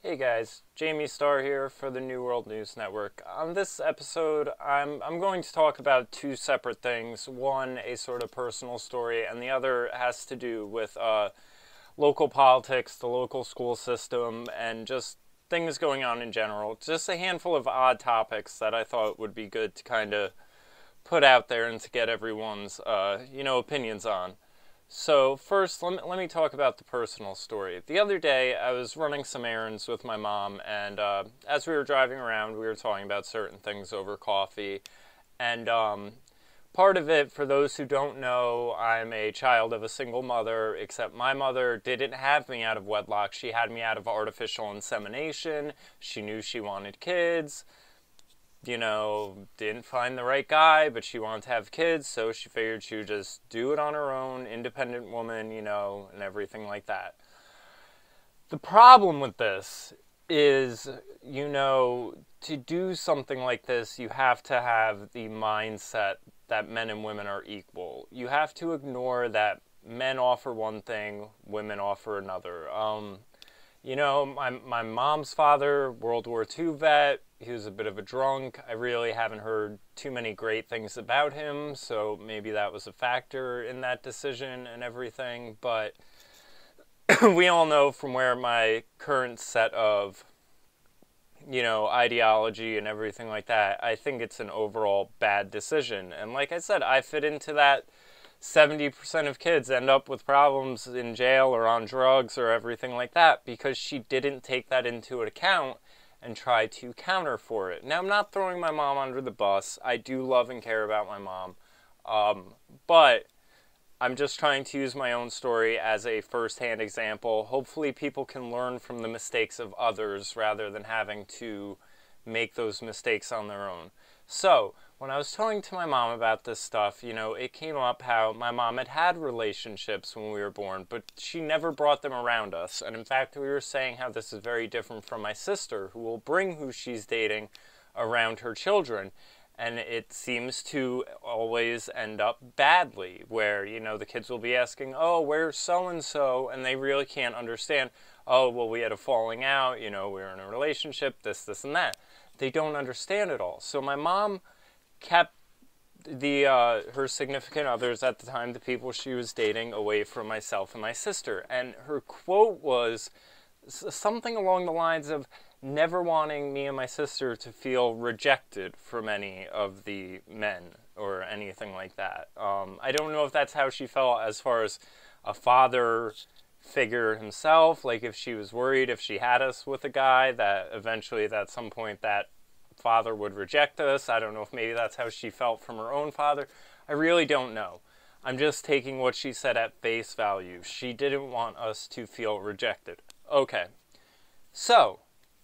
Hey guys, JamieStarr here for the New World News Network. On this episode, I'm going to talk about two separate things. One, a sort of personal story, and the other has to do with local politics, the local school system, and just things going on in general. Just a handful of odd topics that I thought would be good to kind of put out there and to get everyone's, opinions on. So first, let me talk about the personal story. The other day, I was running some errands with my mom, and as we were driving around, we were talking about certain things over coffee. And part of it, for those who don't know, I'm a child of a single mother, except my mother didn't have me out of wedlock. She had me out of artificial insemination. She knew she wanted kids. Didn't find the right guy, but she wanted to have kids, so she figured she would just do it on her own, independent woman, and everything like that. The problem with this is, to do something like this, you have to have the mindset that men and women are equal. You have to ignore that men offer one thing, women offer another. My mom's father, World War II vet, he was a bit of a drunk. I really haven't heard too many great things about him, so maybe that was a factor in that decision and everything. But we all know from where my current set of, ideology and everything like that, I think it's an overall bad decision. And like I said, I fit into that 70% of kids end up with problems in jail or on drugs or everything like that because she didn't take that into account and try to counter for it. Now, I'm not throwing my mom under the bus. I do love and care about my mom. But I'm just trying to use my own story as a first-hand example. Hopefully people can learn from the mistakes of others rather than having to make those mistakes on their own. So, when I was talking to my mom about this stuff, it came up how my mom had relationships when we were born, but she never brought them around us. And in fact, we were saying how this is very different from my sister, who will bring who she's dating around her children. And it seems to always end up badly, where, the kids will be asking, oh, where's so-and-so? And they really can't understand, oh, well, we had a falling out, we were in a relationship, this, and that. They don't understand it all. So my mom kept her significant others at the time, the people she was dating, away from myself and my sister. And her quote was something along the lines of never wanting me and my sister to feel rejected from any of the men or anything like that. I don't know if that's how she felt as far as a father figure himself, like if she was worried if she had us with a guy that eventually at some point that father would reject us. I don't know if maybe that's how she felt from her own father. I really don't know. I'm just taking what she said at face value. She didn't want us to feel rejected. Okay. So,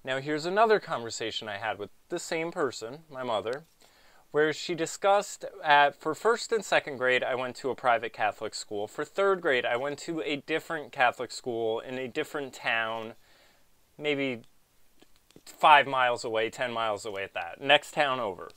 now here's another conversation I had with the same person, my mother, where she discussed for first and second grade, I went to a private Catholic school. For third grade, I went to a different Catholic school in a different town, maybe 5 miles away, 10 miles away at that. Next town over.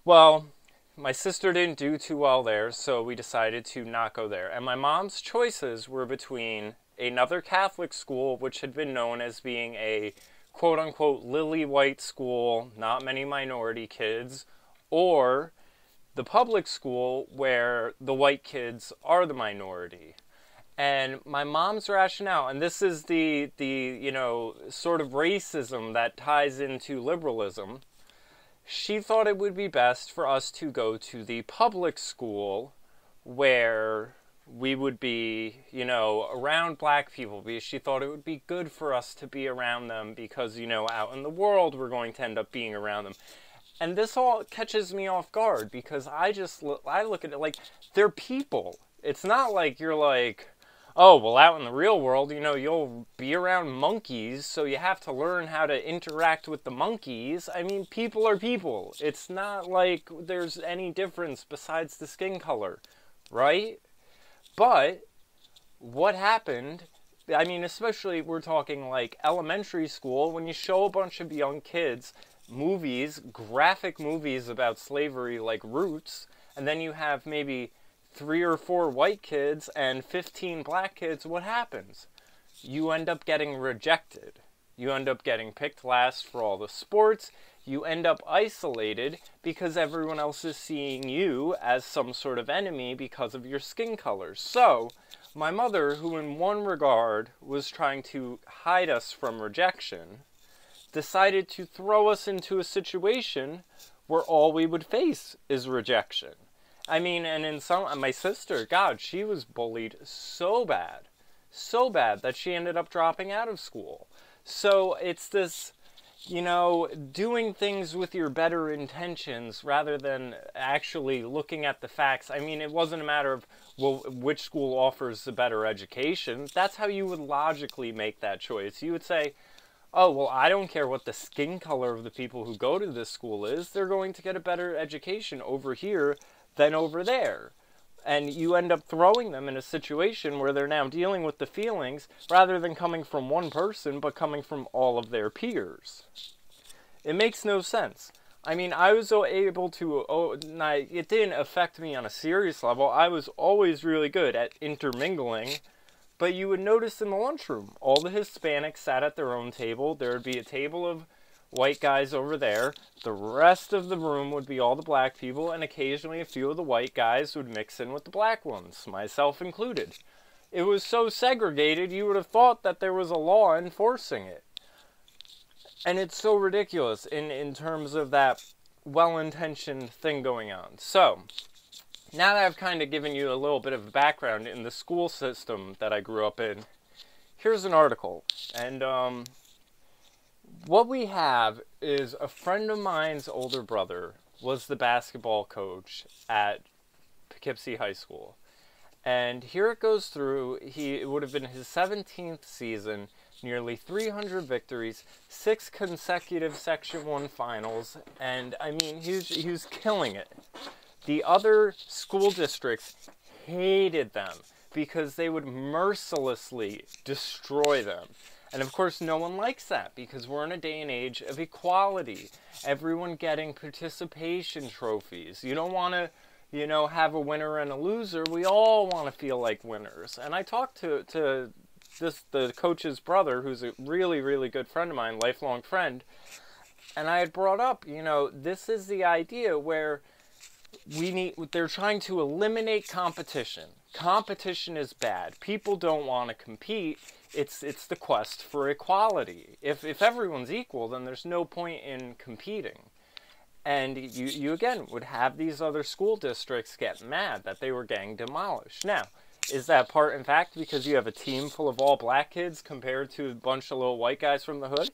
Well, my sister didn't do too well there, so we decided to not go there. And my mom's choices were between another Catholic school, which had been known as being a quote-unquote lily white school, not many minority kids, or the public school where the white kids are the minority. And my mom's rationale, and this is the sort of racism that ties into liberalism, she thought it would be best for us to go to the public school where we would be, around black people, because she thought it would be good for us to be around them because, out in the world we're going to end up being around them. And this all catches me off guard because I look at it like they're people. It's not like you're like, oh, well, out in the real world, you'll be around monkeys, so you have to learn how to interact with the monkeys. I mean, people are people. It's not like there's any difference besides the skin color, right? But what happened, I mean, especially we're talking like elementary school, when you show a bunch of young kids movies, graphic movies about slavery like Roots, and then you have maybe 3 or 4 white kids and 15 black kids, what happens? You end up getting rejected. You end up getting picked last for all the sports. You end up isolated because everyone else is seeing you as some sort of enemy because of your skin color. So, my mother, who in one regard was trying to hide us from rejection, decided to throw us into a situation where all we would face is rejection. I mean, and my sister, God, she was bullied so bad that she ended up dropping out of school. So it's this, doing things with your better intentions rather than actually looking at the facts. I mean, it wasn't a matter of, well, which school offers the better education. That's how you would logically make that choice. You would say, oh, well, I don't care what the skin color of the people who go to this school is. They're going to get a better education over here than over there. And you end up throwing them in a situation where they're now dealing with the feelings rather than coming from one person, but coming from all of their peers. It makes no sense. I mean, I was able to, it didn't affect me on a serious level. I was always really good at intermingling. But you would notice in the lunchroom, all the Hispanics sat at their own table. There would be a table of white guys over there. The rest of the room would be all the black people, and occasionally a few of the white guys would mix in with the black ones, myself included. It was so segregated, you would have thought that there was a law enforcing it. And it's so ridiculous in terms of that well-intentioned thing going on. So, now that I've kind of given you a little bit of a background in the school system that I grew up in, here's an article. And what we have is a friend of mine's older brother was the basketball coach at Poughkeepsie High School. And here it goes through. It would have been his 17th season, nearly 300 victories, 6 consecutive Section 1 finals, and I mean, he was killing it. The other school districts hated them because they would mercilessly destroy them. And of course, no one likes that because we're in a day and age of equality. Everyone getting participation trophies. You don't want to, have a winner and a loser. We all want to feel like winners. And I talked to the coach's brother, who's a really, really good friend of mine, lifelong friend. And I had brought up, this is the idea where they're trying to eliminate competition. Competition is bad. People don't want to compete. It's the quest for equality. If everyone's equal, then there's no point in competing. And you again would have these other school districts get mad that they were getting demolished. Now, is that part in fact because you have a team full of all black kids compared to a bunch of little white guys from the hood?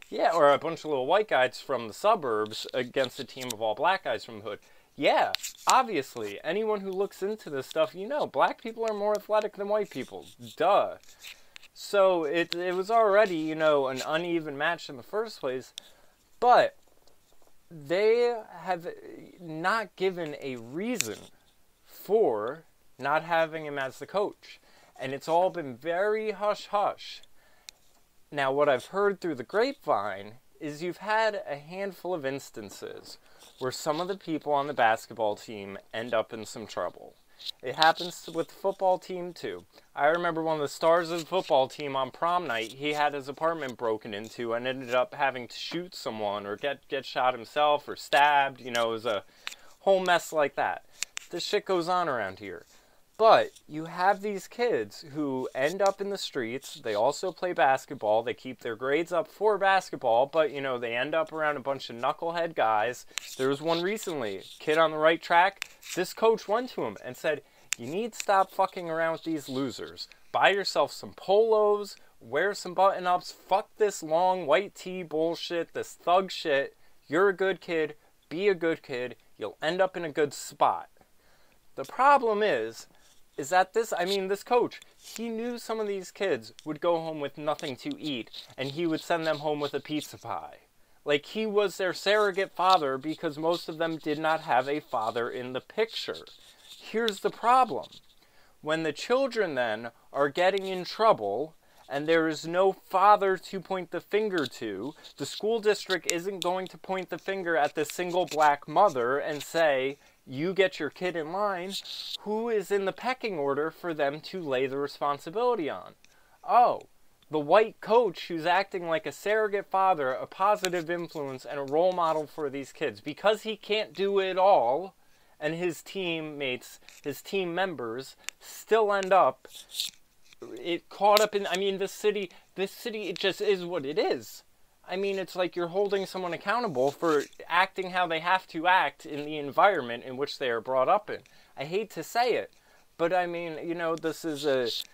Yeah, or a bunch of little white guys from the suburbs against a team of all black guys from the hood. Yeah, obviously. Anyone who looks into this stuff, black people are more athletic than white people. Duh. So it was already, an uneven match in the first place. But they have not given a reason for not having him as the coach. And it's all been very hush-hush. Now, what I've heard through the grapevine is you've had a handful of instances where some of the people on the basketball team end up in some trouble. It happens with the football team, too. I remember one of the stars of the football team on prom night, he had his apartment broken into and ended up having to shoot someone or get shot himself or stabbed. It was a whole mess like that. This shit goes on around here. But you have these kids who end up in the streets. They also play basketball. They keep their grades up for basketball, but, they end up around a bunch of knucklehead guys. There was one recently, kid on the right track. This coach went to him and said, you need to stop fucking around with these losers. Buy yourself some polos, wear some button-ups, fuck this long white tee bullshit, this thug shit. You're a good kid. Be a good kid. You'll end up in a good spot. The problem is that this coach, he knew some of these kids would go home with nothing to eat, and he would send them home with a pizza pie. Like, he was their surrogate father because most of them did not have a father in the picture. Here's the problem. When the children then are getting in trouble, and there is no father to point the finger to, the school district isn't going to point the finger at the single black mother and say, you get your kid in line. Who is in the pecking order for them to lay the responsibility on? Oh, the white coach who's acting like a surrogate father, a positive influence, and a role model for these kids. Because he can't do it all, and his teammates, his team members, still end up caught up in, I mean, this city, it just is what it is. I mean, it's like you're holding someone accountable for acting how they have to act in the environment in which they are brought up in. I hate to say it, but I mean, you know, this is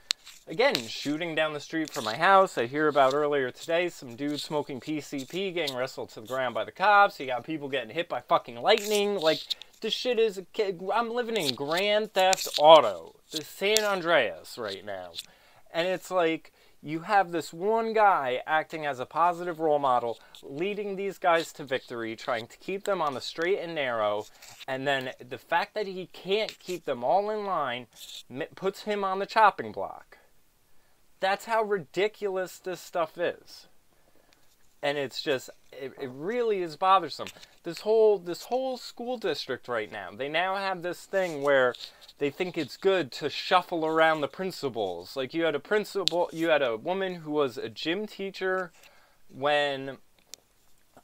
again, shooting down the street from my house. I hear about earlier today, some dude smoking PCP getting wrestled to the ground by the cops. You got people getting hit by fucking lightning. Like, this shit is, I'm living in Grand Theft Auto, the San Andreas right now. And it's like, you have this one guy acting as a positive role model, leading these guys to victory, trying to keep them on the straight and narrow, and then the fact that he can't keep them all in line puts him on the chopping block. That's how ridiculous this stuff is. And it's just, it really is bothersome. This whole school district right now, they now have this thing where they think it's good to shuffle around the principals. Like, you had a woman who was a gym teacher when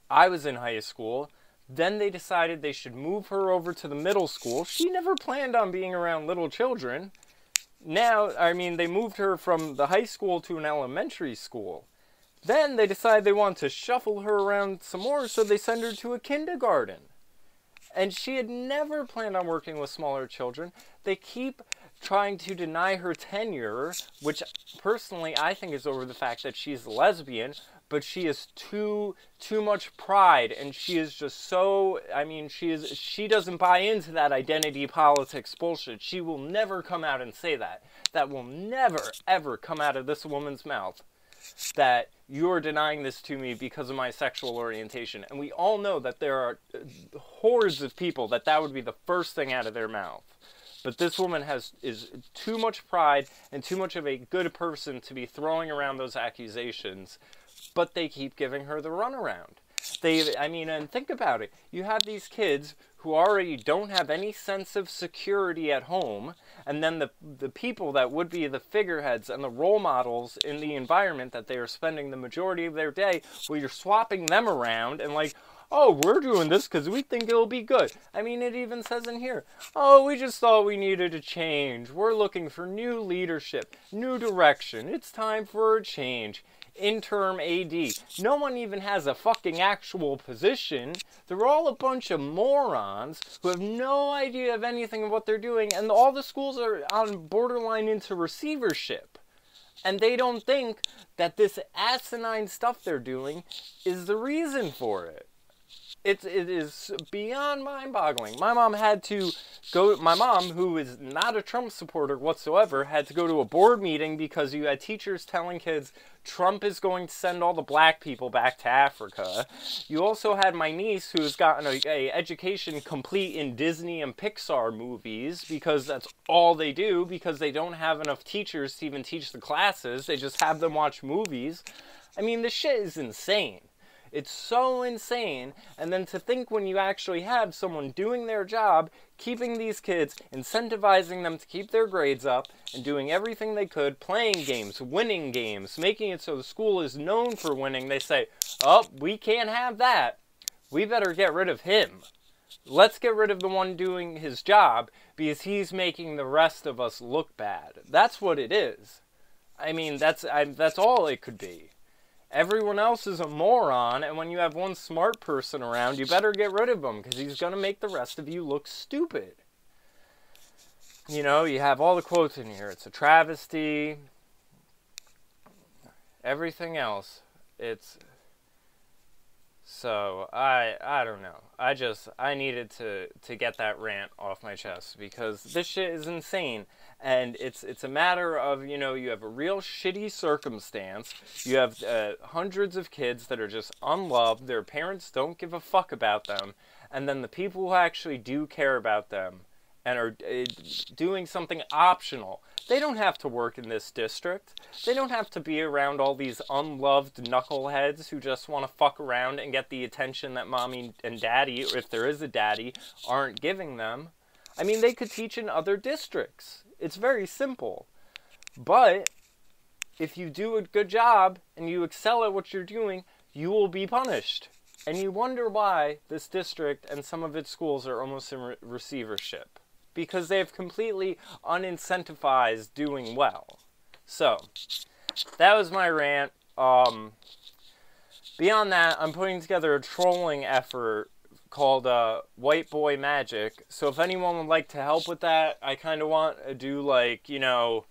I was in high school. Then they decided they should move her over to the middle school. She never planned on being around little children. Now, I mean, they moved her from the high school to an elementary school. Then they decide they want to shuffle her around some more, so they send her to a kindergarten. And she had never planned on working with smaller children. They keep trying to deny her tenure, which personally I think is over the fact that she's lesbian, but she is too much pride, and she is just so, I mean, she doesn't buy into that identity politics bullshit. She will never come out and say that. That will never, ever come out of this woman's mouth, that you're denying this to me because of my sexual orientation. And we all know that there are hordes of people that would be the first thing out of their mouth. But this woman is too much pride and too much of a good person to be throwing around those accusations. But they keep giving her the runaround. And think about it. You have these kids who already don't have any sense of security at home, and then the people that would be the figureheads and the role models in the environment that they are spending the majority of their day, well, you're swapping them around and like, oh, we're doing this because we think it'll be good. I mean, it even says in here, oh, we just thought we needed a change. We're looking for new leadership, new direction. It's time for a change. Interim AD. No one even has a fucking actual position. They're all a bunch of morons who have no idea of anything of what they're doing, and all the schools are on borderline into receivership. And they don't think that this asinine stuff they're doing is the reason for it. It is beyond mind-boggling. My mom, who is not a Trump supporter whatsoever, had to go to a board meeting because you had teachers telling kids Trump is going to send all the black people back to Africa. You also had my niece, who has gotten a education complete in Disney and Pixar movies because that's all they do, because they don't have enough teachers to even teach the classes. They just have them watch movies. I mean, this shit is insane. It's so insane. And then to think when you actually have someone doing their job, keeping these kids, incentivizing them to keep their grades up, and doing everything they could, playing games, winning games, making it so the school is known for winning, they say, oh, we can't have that. We better get rid of him. Let's get rid of the one doing his job because he's making the rest of us look bad. That's what it is. I mean, that's all it could be. Everyone else is a moron, and when you have one smart person around, you better get rid of him, because he's going to make the rest of you look stupid. You know, you have all the quotes in here. It's a travesty. Everything else. It's... So, I don't know. I needed to get that rant off my chest, because this shit is insane. And it's a matter of, you know, you have a real shitty circumstance. You have hundreds of kids that are just unloved. Their parents don't give a fuck about them. And then the people who actually do care about them and are doing something optional, they don't have to work in this district. They don't have to be around all these unloved knuckleheads who just want to fuck around and get the attention that mommy and daddy, or if there is a daddy, aren't giving them. I mean, they could teach in other districts. It's very simple. But if you do a good job and you excel at what you're doing, you will be punished. And you wonder why this district and some of its schools are almost in receivership. Because they have completely unincentivized doing well. So, that was my rant. Beyond that, I'm putting together a trolling effort called White Boy Magic. So if anyone would like to help with that, I kind of want to do, like, you know,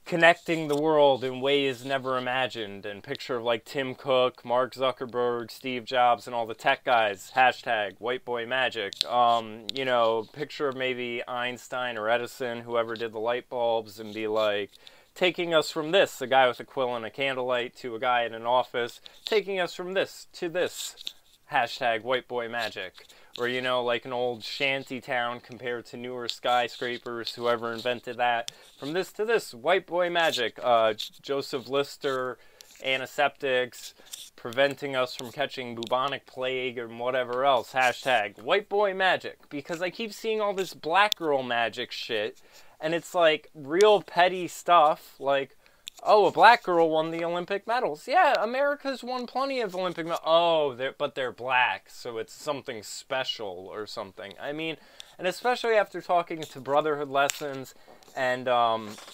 connecting the world in ways never imagined, and picture of like Tim Cook, Mark Zuckerberg, Steve Jobs, and all the tech guys. Hashtag White Boy Magic. You know, picture of maybe Einstein or Edison, whoever did the light bulbs, and be like, taking us from this, a guy with a quill and a candlelight, to a guy in an office, taking us from this to this. Hashtag White Boy Magic. Or, you know, like an old shanty town compared to newer skyscrapers, whoever invented that. From this to this, White Boy Magic. Joseph Lister, antiseptics, preventing us from catching bubonic plague and whatever else. Hashtag White Boy Magic. Because I keep seeing all this black girl magic shit, and it's like real petty stuff, like, oh, a black girl won the Olympic medals. Yeah, America's won plenty of Olympic medals. Oh, but they're black, so it's something special or something. I mean, and especially after talking to Brotherhood Lessons and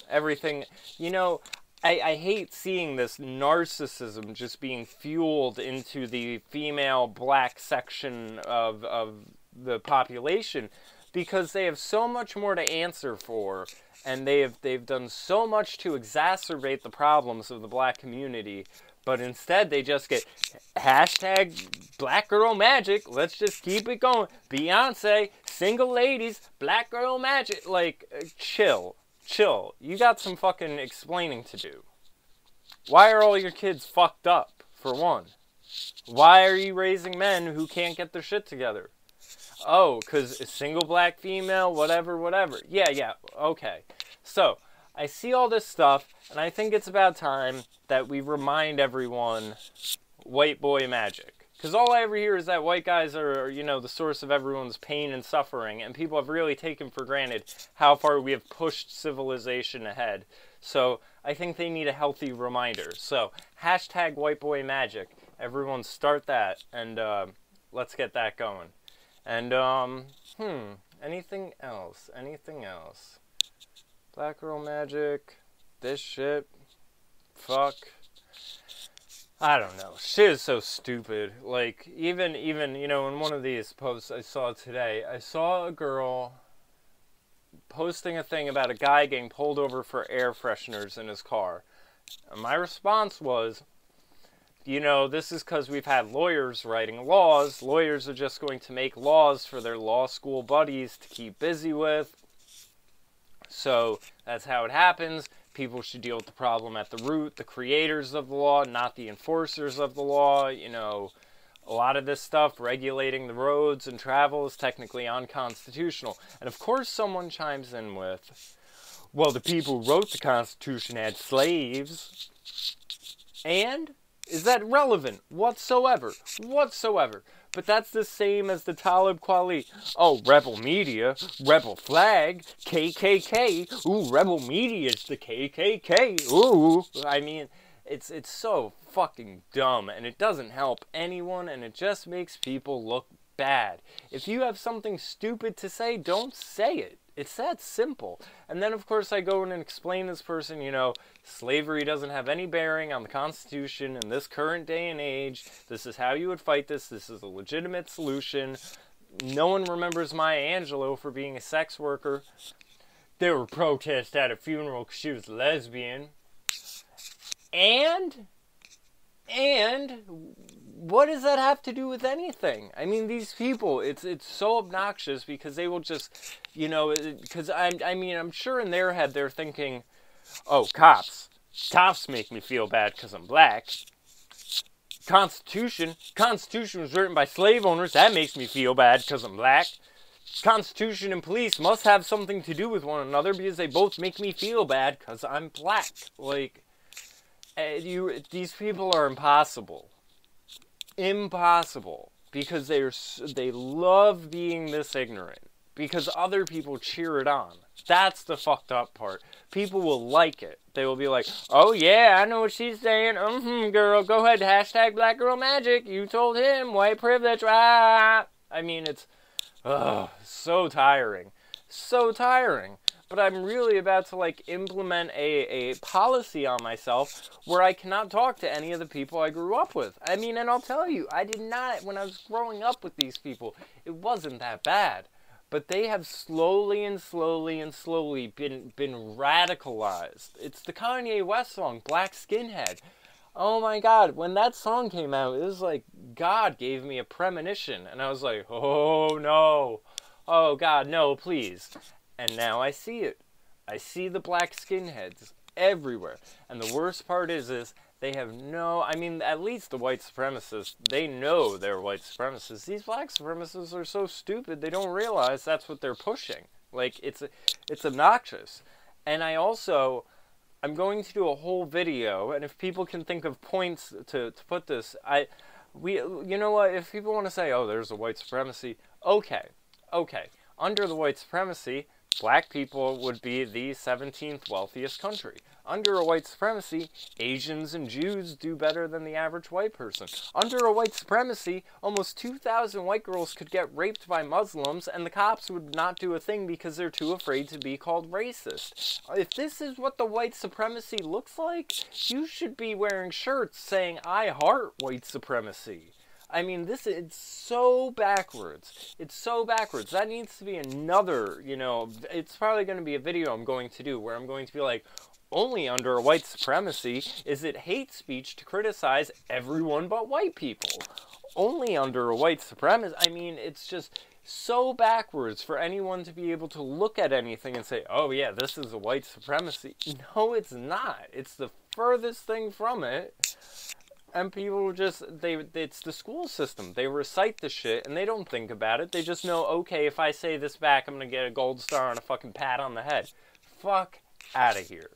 everything, you know, I hate seeing this narcissism just being fueled into the female black section of the population, because they have so much more to answer for. And they've done so much to exacerbate the problems of the black community, but instead they just get hashtag black girl magic. Let's just keep it going. Beyonce, single ladies, black girl magic. Like, chill. You got some fucking explaining to do. Why are all your kids fucked up, for one? Why are you raising men who can't get their shit together? Oh, because a single black female, whatever. Yeah, okay. So, I see all this stuff, and I think it's about time that we remind everyone white boy magic. Because all I ever hear is that white guys are, you know, the source of everyone's pain and suffering, and people have really taken for granted how far we have pushed civilization ahead. So, I think they need a healthy reminder. So, hashtag white boy magic. Everyone start that, and let's get that going. And, anything else? Black girl magic, this shit, fuck. I don't know. Shit is so stupid. Like, even, you know, in one of these posts I saw today, I saw a girl posting a thing about a guy getting pulled over for air fresheners in his car. And my response was, you know, this is because we've had lawyers writing laws. Lawyers are just going to make laws for their law school buddies to keep busy with. So that's how it happens. People should deal with the problem at the root, the creators of the law, not the enforcers of the law. You know, a lot of this stuff, regulating the roads and travel, is technically unconstitutional. And of course someone chimes in with, well, the people who wrote the Constitution had slaves. And? Is that relevant whatsoever? But that's the same as the Talib Kweli. Oh, rebel media, rebel flag, KKK. Ooh, rebel media is the KKK. Ooh. I mean, it's so fucking dumb, and it doesn't help anyone, and it just makes people look bad. If you have something stupid to say, don't say it. It's that simple. And then, of course, I go in and explain this person, you know, slavery doesn't have any bearing on the Constitution in this current day and age. This is how you would fight this. This is a legitimate solution. No one remembers Maya Angelou for being a sex worker. There were protests at a funeral because she was lesbian. And what does that have to do with anything? I mean, these people, it's so obnoxious because they will just, you know, because I'm sure in their head they're thinking, oh, cops make me feel bad because I'm black. Constitution was written by slave owners, that makes me feel bad because I'm black. Constitution and police must have something to do with one another because they both make me feel bad because I'm black. Like, these people are impossible, because they love being this ignorant, because other people cheer it on. That's the fucked up part. People will like it. They will be like, oh yeah, I know what she's saying. Girl, go ahead, hashtag black girl magic. You told him, white privilege, I mean, it's, so tiring. So tiring. But I'm really about to, like, implement a policy on myself where I cannot talk to any of the people I grew up with. I mean, and I'll tell you, I did not, when I was growing up with these people, it wasn't that bad. But they have slowly and slowly and slowly been radicalized. It's the Kanye West song, Black Skinhead. Oh my God, when that song came out, it was like God gave me a premonition. And I was like, oh no. Oh God, no, please. And now I see it. I see the black skinheads everywhere. And the worst part is they have no, I mean, at least the white supremacists, they know they're white supremacists. These black supremacists are so stupid, they don't realize that's what they're pushing. Like, it's obnoxious. And I'm going to do a whole video, and if people can think of points to put this, you know what, if people want to say, oh, there's a white supremacy, okay. Under the white supremacy, black people would be the 17th wealthiest country. Under a white supremacy, Asians and Jews do better than the average white person. Under a white supremacy, almost 2,000 white girls could get raped by Muslims, and the cops would not do a thing because they're too afraid to be called racist. If this is what the white supremacy looks like, you should be wearing shirts saying, I heart white supremacy. I mean, it's so backwards. It's so backwards. That needs to be another, it's probably going to be a video I'm going to do where I'm going to be like, only under a white supremacy is it hate speech to criticize everyone but white people. Only under a white supremacy. I mean, it's just so backwards for anyone to be able to look at anything and say, oh yeah, this is a white supremacy. No, it's not. It's the furthest thing from it. And people just, it's the school system. They recite the shit and they don't think about it. They just know, okay, if I say this back, I'm going to get a gold star and a fucking pat on the head. Fuck out of here.